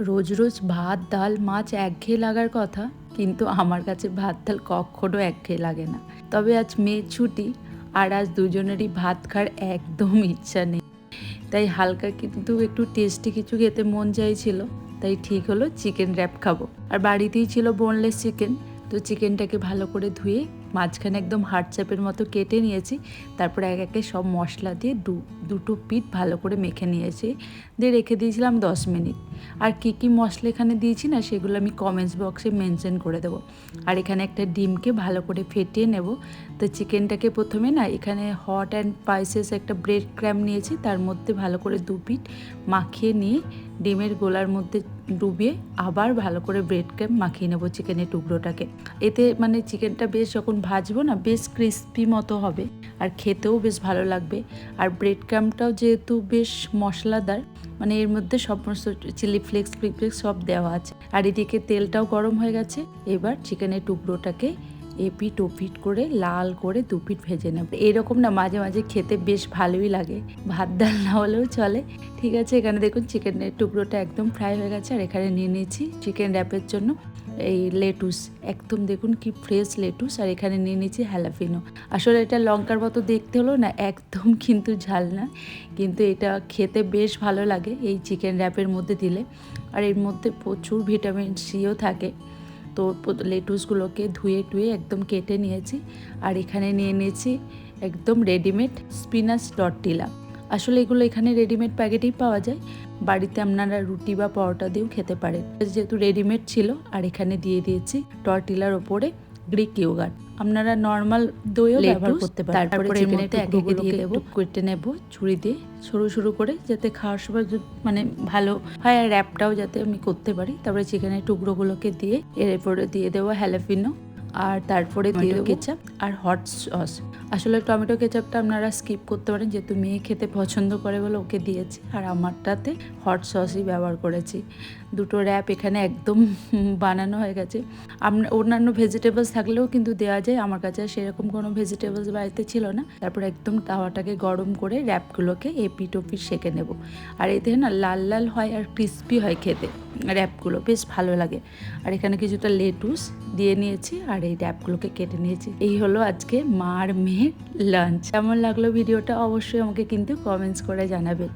রোজ রোজ ভাত ডাল মাছ একঘেয়ে লাগার কথা, কিন্তু আমার কাছে ভাত ডাল কখনো একঘেয়ে লাগে না। তবে আজ মেয়ের ছুটি, আর আজ দুজনেরই ভাত খাওয়ার একদম ইচ্ছা নেই, তাই হালকা কিন্তু একটু টেস্টি কিছু খেতে মন চাইছিল। তাই ঠিক হলো চিকেন র্যাপ খাবো। আর বাড়িতেই ছিল বোনলেস চিকেন, তো চিকেনটাকে ভালো করে ধুয়ে মাঝখানে একদম হার্ড চাপের মতো কেটে নিয়েছি। তারপরে এক একে সব মশলা দিয়ে দুটো পিঠ ভালো করে মেখে নিয়েছি, দিয়ে রেখে দিয়েছিলাম 10 মিনিট। আর কী কী মশলা এখানে দিয়েছি না, সেগুলো আমি কমেন্টস বক্সে মেনশন করে দেবো। আর এখানে একটা ডিমকে ভালো করে ফেটিয়ে নেব। তো চিকেনটাকে প্রথমে না এখানে হট অ্যান্ড স্পাইসেস একটা ব্রেড ক্র্যাম্ব নিয়েছি, তার মধ্যে ভালো করে 2 পিঠ মাখিয়ে নিয়ে ডিমের গোলার মধ্যে ডুবিয়ে আবার ভালো করে ব্রেড ক্র্যাম্ব মাখিয়ে নেবো চিকেনের টুকরোটাকে। এতে মানে চিকেনটা বেশ যখন ভাজবো না, বেশ ক্রিস্পি মতো হবে আর খেতেও বেশ ভালো লাগবে। আর ব্রেড ক্রাম্বটাও যেহেতু বেশ মশলাদার, মানে এর মধ্যে সমস্ত চিলি ফ্লেক্স সব দেওয়া আছে। আর এদিকে তেলটাও গরম হয়ে গেছে। এবার চিকেনের টুকরোটাকে এপিট ওপিট করে লাল করে 2 পিঠ ভেজে নেব। এরকম না মাঝে মাঝে খেতে বেশ ভালোই লাগে, ভাত ডাল না হলেও চলে। ঠিক আছে, এখানে দেখুন চিকেনের টুকরোটা একদম ফ্রাই হয়ে গেছে। আর এখানে নিয়ে নিয়েছি চিকেন র্যাপের জন্য এই লেটুস, একদম দেখুন কি ফ্রেশ লেটুস। আর এখানে নিয়ে নিয়েছি হ্যালাপিনো। আসলে এটা লঙ্কার মতো দেখতে হলো না, একদম কিন্তু ঝাল না, কিন্তু এটা খেতে বেশ ভালো লাগে এই চিকেন র্যাপের মধ্যে দিলে। আর এর মধ্যে প্রচুর ভিটামিন সিও থাকে। তো লেটুসগুলোকে ধুয়ে টুয়ে একদম কেটে নিয়েছি। আর এখানে নিয়ে নিয়েছি একদম রেডিমেড স্পিনাচ টর্টিলা। আসলে এগুলো এখানে রেডিমেড প্যাকেটেই পাওয়া যায়, বাড়িতে আপনারা রুটি বা পরোটা দিয়েও খেতে পারেন। যেহেতু রেডিমেড ছিল, আর এখানে দিয়ে দিয়েছি টর্টিলার ওপরে গ্রিক ইয়োগার্ট। আপনারা নর্মাল দইও ব্যবহার করতে পারেন। তারপরে এর মধ্যে এক একে দিয়ে দেবো, কেটে নেব ছুরি দিয়ে সরু সরু করে, যাতে খাওয়ার সময় মানে ভালো হয় আর র্যাপটাও যাতে আমি করতে পারি। তারপরে চিকেনের টুকরোগুলোকে দিয়ে এর উপরে দিয়ে দেবো হ্যালাপিনো, আর তারপরে দিয়ে দেবো কেচাপ আর হট সস। আসলে টমেটো কেচাপটা আপনারা স্কিপ করতে পারেন, যেহেতু মেয়ে খেতে পছন্দ করে বলে ওকে দিয়েছি। আর আমারটাতে হট সসই ব্যবহার করেছি। দুটো র্যাপ এখানে একদম বানানো হয়ে গেছে। অন্যান্য ভেজিটেবলস থাকলেও কিন্তু দেওয়া যায়, আমার কাছে সেরকম কোনো ভেজিটেবলস বাড়িতে ছিল না। তারপর একদম তাওয়াটাকে গরম করে র্যাপগুলোকে এপিট ওপিট সেঁকে নেব। আর এতে না লাল লাল হয় আর ক্রিস্পি হয় খেতে, র্যাপগুলো বেশ ভালো লাগে। আর এখানে কিছুটা লেটুস দিয়ে নিয়েছি আর এই র্যাপগুলোকে কেটে নিয়েছি। এই হলো আজকে মা আর মেয়ের লাঞ্চ। কেমন লাগলো ভিডিওটা অবশ্যই আমাকে কিন্তু কমেন্টস করে জানাবেন।